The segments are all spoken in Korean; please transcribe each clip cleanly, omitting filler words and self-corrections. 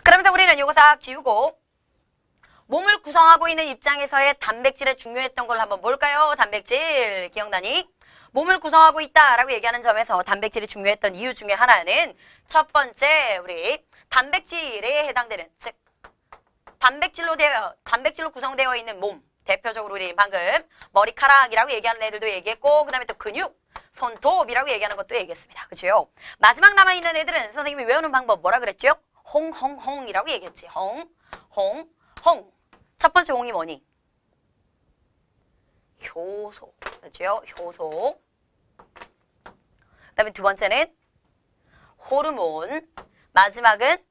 그러면서 우리는 요거 싹 지우고 몸을 구성하고 있는 입장에서의 단백질에 중요했던 걸 한번 볼까요? 단백질 기억나니? 몸을 구성하고 있다라고 얘기하는 점에서 단백질이 중요했던 이유 중에 하나는 첫 번째 우리 단백질에 해당되는 즉 단백질로 구성되어 있는 몸 대표적으로 우리 방금 머리카락이라고 얘기하는 애들도 얘기했고 그 다음에 또 근육 손톱이라고 얘기하는 것도 얘기했습니다. 그죠? 마지막 남아있는 애들은 선생님이 외우는 방법 뭐라 그랬죠? 홍이라고 얘기했지. 홍. 첫 번째 홍이 뭐니? 효소. 그죠? 효소. 그 다음에 두 번째는 호르몬. 마지막은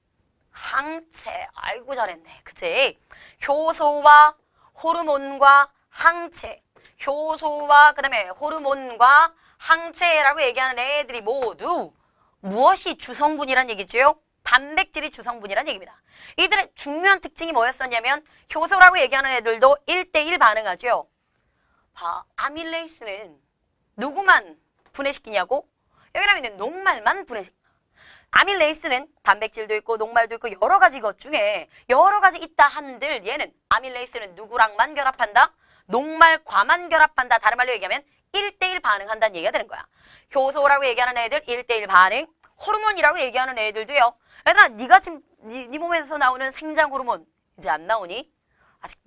항체. 아이고 잘했네. 그치? 효소와 호르몬과 항체. 효소와 그 다음에 호르몬과 항체라고 얘기하는 애들이 모두 무엇이 주성분이란 얘기죠? 단백질이 주성분이란 얘기입니다. 이들의 중요한 특징이 뭐였었냐면 효소라고 얘기하는 애들도 1대1 반응하죠. 아밀레이스는 누구만 분해시키냐고? 여기 나와있는 녹말만 분해시킵니다. 아밀레이스는 단백질도 있고 녹말도 있고 여러 가지 것 중에 여러 가지 있다 한들 얘는 아밀레이스는 누구랑만 결합한다? 녹말과만 결합한다. 다른 말로 얘기하면 1대1 반응한다는 얘기가 되는 거야. 효소라고 얘기하는 애들 1대1 반응. 호르몬이라고 얘기하는 애들도요. 얘들아 네가 지금 네 몸에서 나오는 생장 호르몬 이제 안 나오니? 아직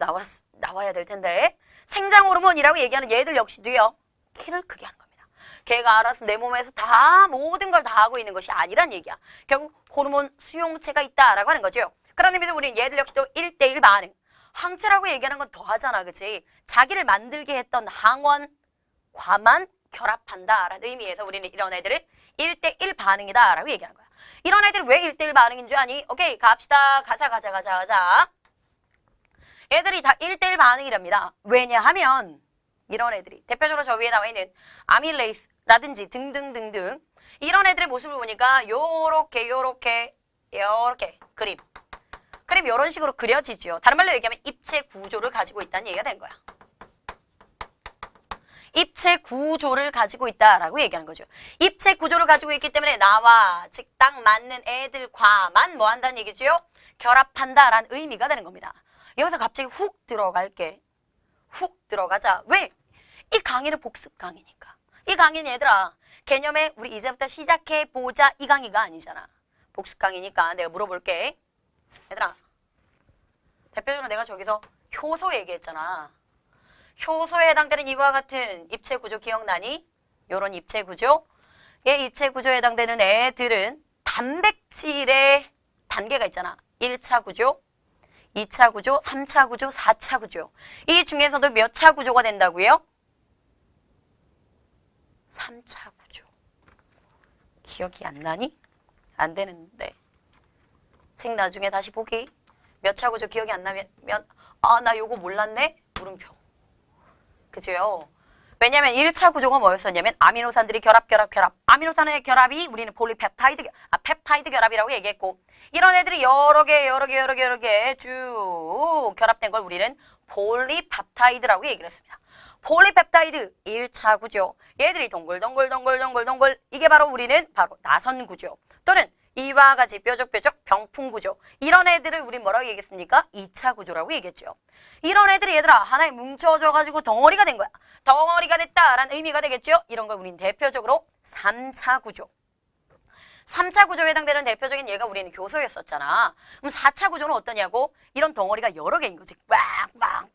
나와야 될 텐데. 생장 호르몬이라고 얘기하는 얘들 역시도요. 키를 크게 하는 겁니다. 걔가 알아서 내 몸에서 다 모든 걸 다 하고 있는 것이 아니란 얘기야. 결국 호르몬 수용체가 있다라고 하는 거죠. 그런 의미에서 우리는 얘들 역시도 1대1 반응. 항체라고 얘기하는 건 더 하잖아. 그치? 자기를 만들게 했던 항원과만 결합한다라는 의미에서 우리는 이런 애들을 1대1 반응이다라고 얘기하는 거야. 이런 애들이 왜 1대1 반응인 줄 아니? 오케이, 갑시다. 가자. 애들이 다 1대1 반응이랍니다. 왜냐하면 이런 애들이 대표적으로 저 위에 나와 있는 아밀레이스라든지 등등등등 이런 애들의 모습을 보니까 요렇게 그림 이런 식으로 그려지죠. 다른 말로 얘기하면 입체 구조를 가지고 있다는 얘기가 되는 거야. 입체 구조를 가지고 있다라고 얘기하는 거죠. 입체 구조를 가지고 있기 때문에 나와 즉 딱 맞는 애들과만 뭐 한다는 얘기죠? 결합한다라는 의미가 되는 겁니다. 여기서 갑자기 훅 들어갈게. 훅 들어가자. 왜? 이 강의는 복습 강의니까. 이 강의는 얘들아 개념에 우리 이제부터 시작해보자 이 강의가 아니잖아. 복습 강의니까 내가 물어볼게. 얘들아 대표적으로 내가 저기서 효소 얘기했잖아. 효소에 해당되는 이와 같은 입체 구조 기억나니? 요런 입체 구조. 이 입체 구조에 해당되는 애들은 단백질의 단계가 있잖아. 1차 구조, 2차 구조, 3차 구조, 4차 구조. 이 중에서도 몇 차 구조가 된다고요? 3차 구조. 기억이 안 나니? 안 되는데. 책 나중에 다시 보기. 몇 차 구조 기억이 안 나면 나 요거 몰랐네? 물음표. 그죠? 왜냐면 1차 구조가 뭐였었냐면 아미노산들이 결합. 아미노산의 결합이 우리는 펩타이드 결합이라고 얘기했고 이런 애들이 여러 개 쭉 결합된 걸 우리는 폴리펩타이드라고 얘기를 했습니다. 폴리펩타이드 1차 구조. 얘들이 동글 이게 바로 우리는 바로 나선 구조 또는 이와 같이 뾰족뾰족 병풍 구조. 이런 애들을 우리 뭐라고 얘기했습니까? 2차 구조라고 얘기했죠. 이런 애들이 얘들아 하나에 뭉쳐져가지고 덩어리가 된 거야. 덩어리가 됐다라는 의미가 되겠죠? 이런 걸 우리는 대표적으로 3차 구조. 3차 구조에 해당되는 대표적인 얘가 우리는 효소였었잖아. 그럼 4차 구조는 어떠냐고? 이런 덩어리가 여러 개인 거지. 빵.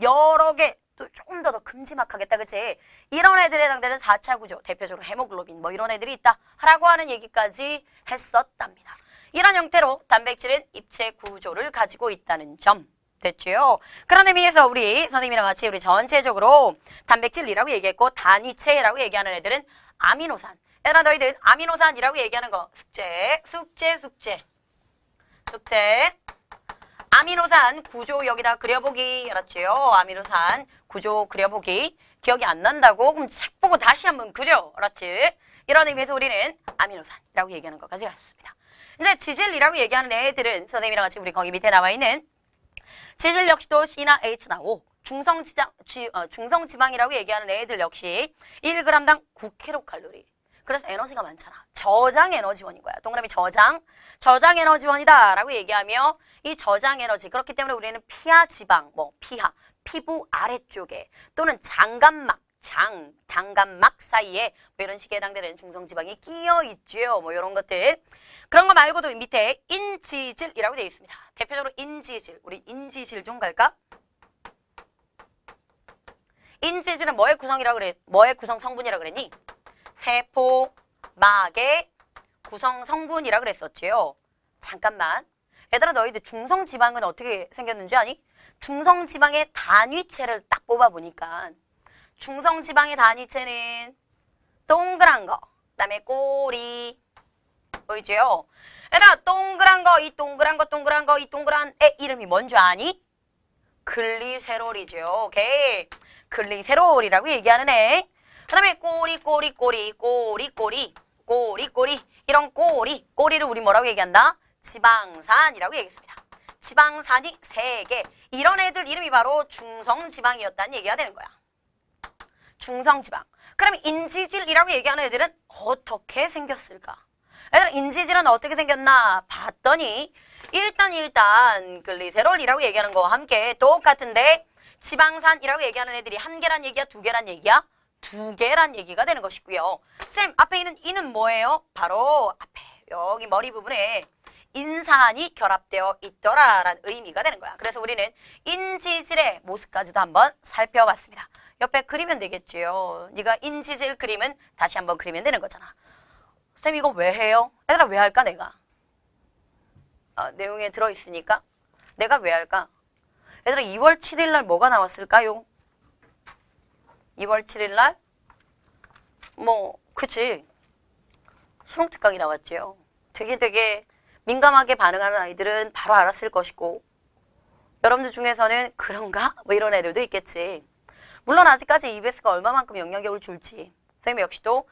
여러 개. 또 조금 더 큼지막하겠다. 그치? 이런 애들에 해당되는 4차 구조. 대표적으로 헤모글로빈 뭐 이런 애들이 있다. 라고 하는 얘기까지 했었답니다. 이런 형태로 단백질은 입체 구조를 가지고 있다는 점. 됐죠? 그런 의미에서 우리 선생님이랑 같이 우리 전체적으로 단백질이라고 얘기했고 단위체라고 얘기하는 애들은 아미노산. 얘들아 너희들 아미노산이라고 얘기하는 거 숙제. 아미노산 구조 여기다 그려보기. 알았지요? 아미노산 구조 그려보기. 기억이 안 난다고? 그럼 책 보고 다시 한번 그려. 알았지? 이런 의미에서 우리는 아미노산이라고 얘기하는 것까지 갔습니다. 이제 지질이라고 얘기하는 애들은 선생님이랑 같이 우리 거기 밑에 나와 있는 지질 역시도 C나 H나 O 중성지방이라고 얘기하는 애들 역시 1g당 9kcal. 그래서 에너지가 많잖아. 저장 에너지원인 거야. 동그라미 저장 에너지원이다 라고 얘기하며 이 저장 에너지, 그렇기 때문에 우리는 피하 지방, 피부 아래쪽에 또는 장감막, 장감막 사이에 뭐 이런 식의 해당되는 중성지방이 끼어 있죠. 뭐 이런 것들. 그런 거 말고도 밑에 인지질이라고 되어 있습니다. 대표적으로 인지질. 우리 인지질 좀 갈까? 인지질은 뭐의 구성이라고 그래? 뭐의 구성 성분이라고 그랬니? 세포막의 구성 성분이라고 그랬었지요. 잠깐만. 얘들아, 너희들 중성지방은 어떻게 생겼는지 아니? 중성지방의 단위체를 딱 뽑아보니까 중성지방의 단위체는 동그란 거, 그 다음에 꼬리, 보이죠? 얘들아, 동그란 거, 이 동그란 거, 이 동그란 애 이름이 뭔지 아니? 글리세롤이죠. 오케이. 글리세롤이라고 얘기하는 애. 그 다음에 꼬리. 이런 꼬리를 우리 뭐라고 얘기한다? 지방산이라고 얘기했습니다. 지방산이 3개. 이런 애들 이름이 바로 중성지방이었다는 얘기가 되는 거야. 중성지방. 그럼 인지질이라고 얘기하는 애들은 어떻게 생겼을까? 얘들아, 인지질은 어떻게 생겼나 봤더니 일단 글리세롤이라고 얘기하는 거와 함께 똑같은데 지방산이라고 얘기하는 애들이 1개란 얘기야? 2개란 얘기야? 2개란 얘기가 되는 것이고요. 쌤, 앞에 있는 이는 뭐예요? 바로 앞에 여기 머리 부분에 인산이 결합되어 있더라라는 의미가 되는 거야. 그래서 우리는 인지질의 모습까지도 한번 살펴봤습니다. 옆에 그리면 되겠지요. 네가 인지질 그림은 다시 한번 그리면 되는 거잖아. 쌤, 이거 왜 해요? 얘들아, 왜 할까 내가? 내용에 들어있으니까 내가 왜 할까? 얘들아, 2월 7일 날 뭐가 나왔을까요? 2월 7일 날? 그치. 수능특강이 나왔지요. 되게 민감하게 반응하는 아이들은 바로 알았을 것이고, 여러분들 중에서는 그런가? 뭐 이런 애들도 있겠지. 물론 아직까지 EBS가 얼마만큼 영향력을 줄지 선생님 역시도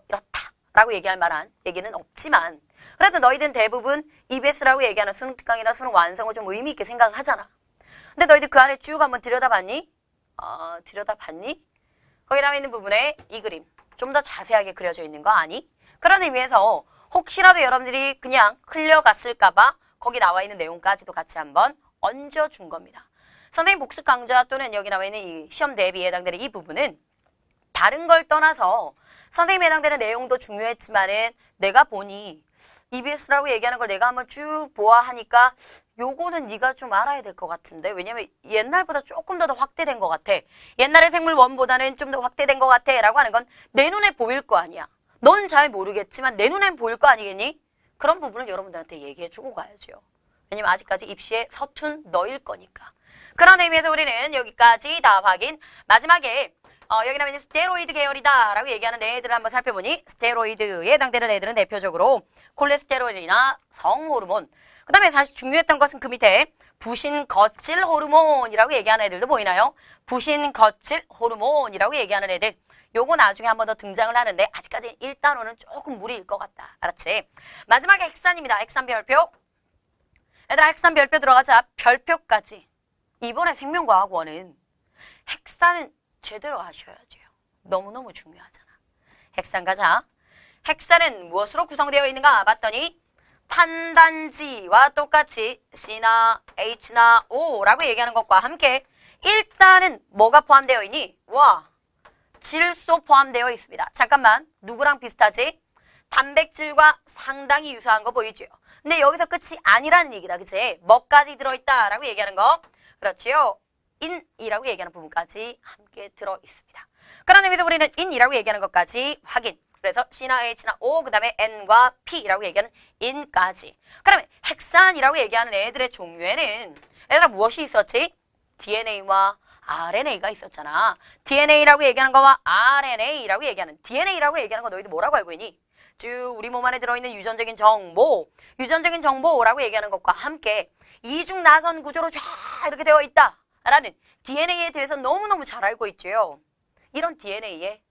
이렇다라고 얘기할 만한 얘기는 없지만, 그래도 너희들은 대부분 EBS라고 얘기하는 수능특강이나 수능 완성을 좀 의미 있게 생각을 하잖아. 근데 너희들 그 안에 쭉 한번 들여다봤니? 들여다봤니? 거기 나와 있는 부분에 이 그림 좀 더 자세하게 그려져 있는 거 아니? 그런 의미에서 혹시라도 여러분들이 그냥 흘려갔을까봐 거기 나와 있는 내용까지도 같이 한번 얹어준 겁니다. 선생님 복습 강좌 또는 여기 나와 있는 이 시험 대비에 해당되는 이 부분은 다른 걸 떠나서 선생님에 해당되는 내용도 중요했지만은 내가 보니 EBS라고 얘기하는 걸 내가 한번 쭉 보아하니까 요거는 네가 좀 알아야 될 것 같은데, 왜냐면 옛날보다 조금 더 확대된 것 같아. 옛날의 생물 1보다는 좀 더 확대된 것 같아 라고 하는 건 내 눈에 보일 거 아니야. 넌 잘 모르겠지만 내 눈엔 보일 거 아니겠니? 그런 부분을 여러분들한테 얘기해주고 가야죠. 왜냐면 아직까지 입시에 서툰 너일 거니까. 그런 의미에서 우리는 여기까지 다 확인. 마지막에 여기 나와 있는 스테로이드 계열이다 라고 얘기하는 애들을 한번 살펴보니 스테로이드에 해당되는 애들은 대표적으로 콜레스테롤이나 성호르몬, 그 다음에 사실 중요했던 것은 그 밑에 부신거칠 호르몬이라고 얘기하는 애들도 보이나요? 부신거칠 호르몬이라고 얘기하는 애들, 요거 나중에 한 번 더 등장을 하는데 아직까지 1단원은 조금 무리일 것 같다. 알았지? 마지막에 핵산입니다. 핵산 별표. 얘들아, 핵산 별표 들어가자. 별표까지. 이번에 생명과학원은 핵산은 제대로 하셔야죠. 너무너무 중요하잖아. 핵산 가자. 핵산은 무엇으로 구성되어 있는가 봤더니 탄단지와 똑같이 C나 H나 O라고 얘기하는 것과 함께 일단은 뭐가 포함되어 있니? 질소 포함되어 있습니다. 잠깐만, 누구랑 비슷하지? 단백질과 상당히 유사한 거 보이죠? 근데 여기서 끝이 아니라는 얘기다. 그치? 뭐까지 들어있다라고 얘기하는 거. 그렇지요? 인이라고 얘기하는 부분까지 함께 들어있습니다. 그런 의미에서 우리는 인이라고 얘기하는 것까지 확인. 그래서 C나 H나 O, 그 다음에 N과 P라고 얘기하는 인까지. 그러면 핵산이라고 얘기하는 애들의 종류에는 얘들아 무엇이 있었지? DNA와 RNA가 있었잖아. DNA라고 얘기하는 거와 RNA라고 얘기하는, DNA라고 얘기하는 거 너희들 뭐라고 알고 있니? 쭉 우리 몸 안에 들어있는 유전적인 정보라고 얘기하는 것과 함께 이중 나선 구조로 쫙 이렇게 되어 있다라는 DNA에 대해서 너무너무 잘 알고 있죠. 이런 DNA의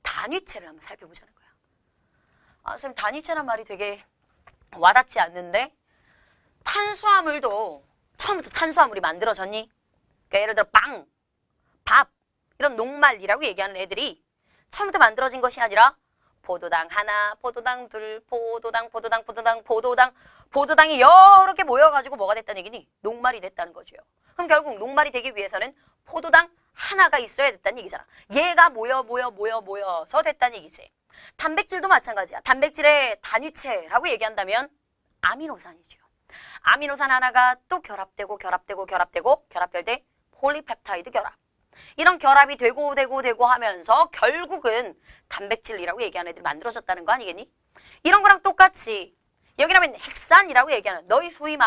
단위체를 한번 살펴보자는 거야. 선생님, 단위체란 말이 되게 와닿지 않는데, 탄수화물도 처음부터 탄수화물이 만들어졌니? 그러니까 예를 들어 빵, 밥, 이런 녹말이라고 얘기하는 애들이 처음부터 만들어진 것이 아니라 포도당 하나, 포도당 둘, 포도당이 여러 개 모여가지고 뭐가 됐다는 얘기니? 녹말이 됐다는 거죠. 그럼 결국 녹말이 되기 위해서는 포도당 하나가 있어야 됐다는 얘기잖아. 얘가 모여서 됐다는 얘기지. 단백질도 마찬가지야. 단백질의 단위체라고 얘기한다면 아미노산이죠. 아미노산 하나가 또 결합될 때 폴리펩타이드 결합. 이런 결합이 되고 하면서 결국은 단백질이라고 얘기하는 애들이 만들어졌다는 거 아니겠니? 이런 거랑 똑같이 여기라면 핵산이라고 얘기하는 너희 소위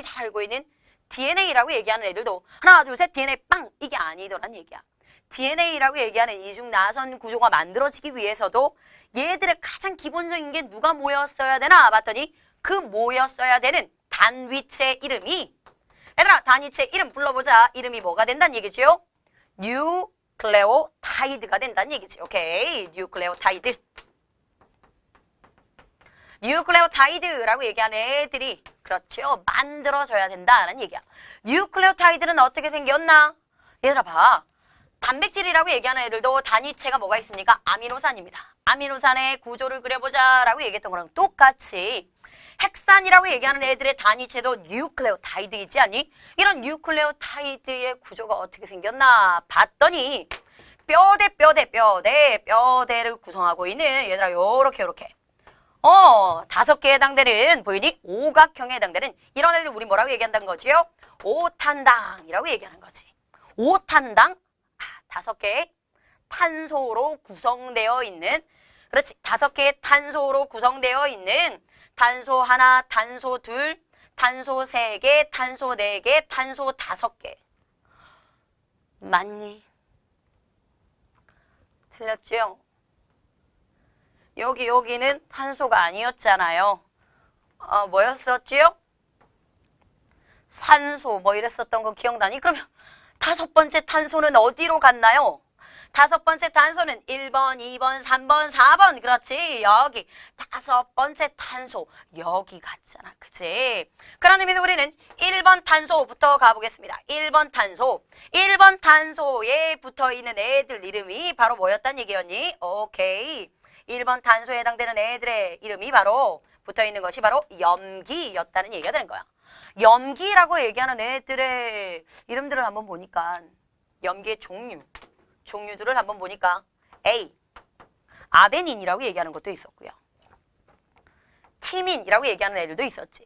잘 알고 있는 DNA라고 얘기하는 애들도 하나 둘 셋 DNA 빵 이게 아니더란 얘기야. DNA라고 얘기하는 이중 나선 구조가 만들어지기 위해서도 얘들의 가장 기본적인 게 누가 모였어야 되나 봤더니 그 모였어야 되는 단위체 이름이 얘들아 단위체 이름 불러보자. 이름이 뭐가 된다는 얘기죠? 뉴클레오타이드가 된다는 얘기지. 오케이. 뉴클레오타이드. 뉴클레오타이드라고 얘기하는 애들이 그렇죠. 만들어져야 된다는 얘기야. 뉴클레오타이드는 어떻게 생겼나? 얘들아 봐. 단백질이라고 얘기하는 애들도 단위체가 뭐가 있습니까? 아미노산입니다. 아미노산의 구조를 그려보자 라고 얘기했던 거랑 똑같이 핵산이라고 얘기하는 애들의 단위체도 뉴클레오타이드이지 않니? 이런 뉴클레오타이드의 구조가 어떻게 생겼나 봤더니 뼈대를 구성하고 있는 얘들아 요렇게 5개에 해당되는 보이니? 오각형에 해당되는 이런 애들 우리 뭐라고 얘기한다는 거지요? 오탄당이라고 얘기하는 거지. 오탄당 5개의 탄소로 구성되어 있는 그렇지. 5개의 탄소로 구성되어 있는 탄소 하나, 탄소 둘, 탄소 3개, 탄소 4개, 탄소 5개. 맞니? 틀렸죠? 여기는 탄소가 아니었잖아요. 뭐였었지요? 산소 뭐 이랬었던 거 기억나니? 그러면 5번째 탄소는 어디로 갔나요? 5번째 탄소는 1번, 2번, 3번, 4번. 그렇지. 여기 5번째 탄소 여기 갔잖아. 그치? 그런 의미에서 우리는 1번 탄소부터 가보겠습니다. 1번 탄소. 1번 탄소에 붙어있는 애들 이름이 바로 뭐였단 얘기였니? 오케이. 1번 탄소에 해당되는 애들의 이름이 바로 붙어있는 것이 바로 염기였다는 얘기가 되는 거야. 염기라고 얘기하는 애들의 이름들을 한번 보니까 염기의 종류들을 한번 보니까 A, 아데닌이라고 얘기하는 것도 있었고요. 티민이라고 얘기하는 애들도 있었지.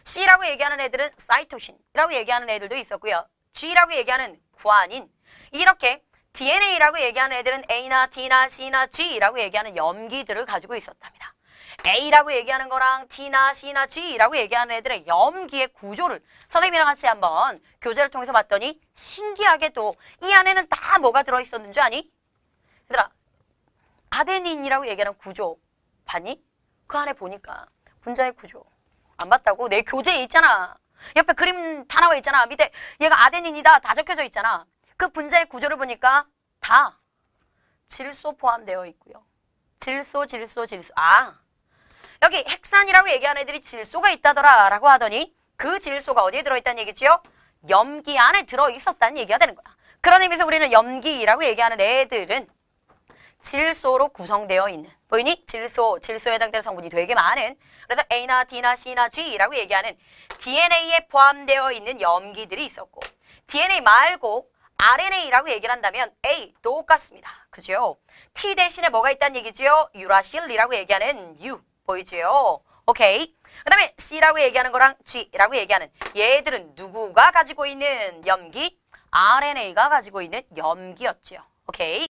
C라고 얘기하는 애들은 사이토신이라고 얘기하는 애들도 있었고요. G라고 얘기하는 구아닌. 이렇게 DNA라고 얘기하는 애들은 A나 T나 C나 G라고 얘기하는 염기들을 가지고 있었답니다. A라고 얘기하는 거랑 T나 C나 G라고 얘기하는 애들의 염기의 구조를 선생님이랑 같이 한번 교재를 통해서 봤더니 신기하게도 이 안에는 다 뭐가 들어있었는 줄 아니? 얘들아, 아데닌이라고 얘기하는 구조 봤니? 그 안에 보니까 분자의 구조 안 봤다고? 내 교재에 있잖아. 옆에 그림 다 나와 있잖아. 밑에 얘가 아데닌이다 다 적혀져 있잖아. 그 분자의 구조를 보니까 다 질소 포함되어 있고요. 질소. 여기 핵산이라고 얘기하는 애들이 질소가 있다더라 라고 하더니 그 질소가 어디에 들어있다는 얘기지요? 염기 안에 들어있었다는 얘기가 되는 거야. 그런 의미에서 우리는 염기라고 얘기하는 애들은 질소로 구성되어 있는 보이니? 질소에 해당되는 성분이 되게 많은 그래서 A나 D나 C나 G라고 얘기하는 DNA에 포함되어 있는 염기들이 있었고 DNA 말고 RNA라고 얘기를 한다면 A 똑같습니다. 그죠? T 대신에 뭐가 있다는 얘기죠? 유라실이라고 얘기하는 U 보이죠? 오케이. 그 다음에 C라고 얘기하는 거랑 G라고 얘기하는 얘들은 누구가 가지고 있는 염기? RNA가 가지고 있는 염기였죠. 오케이.